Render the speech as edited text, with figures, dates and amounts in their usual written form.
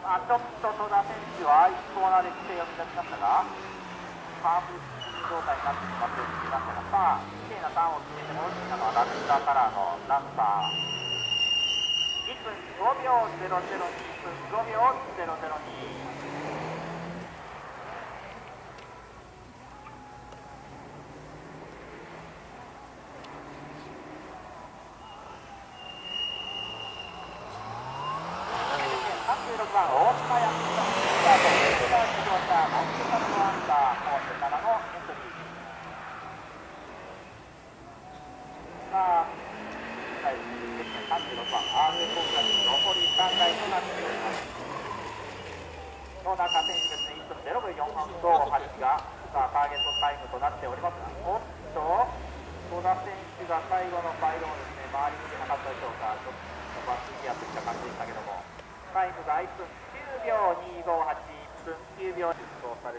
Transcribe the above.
ちょっと戸田選手は一コーナーで規制を乱しましたが、ハーフ状態になってしまっていましたが、さあ、綺麗なターンを決めて戻ってきたのはラッカーカラーのランサー。1分5秒002、1分5秒002。36番、大島康弘のスタート、それから自動車、ナイスカットアンダー、コース7のエントリー。さあ、第36番、RA コースが残り3台となっております。野中選手ですね、1分0秒458が、さあ、ターゲットタイムとなっております。おっと、戸田選手が最後のパイロンをですね、周りに見てなかったでしょうか、ちょっとバックギアといった感じでしたけども。タイムが1分9秒258、1分9秒実装されて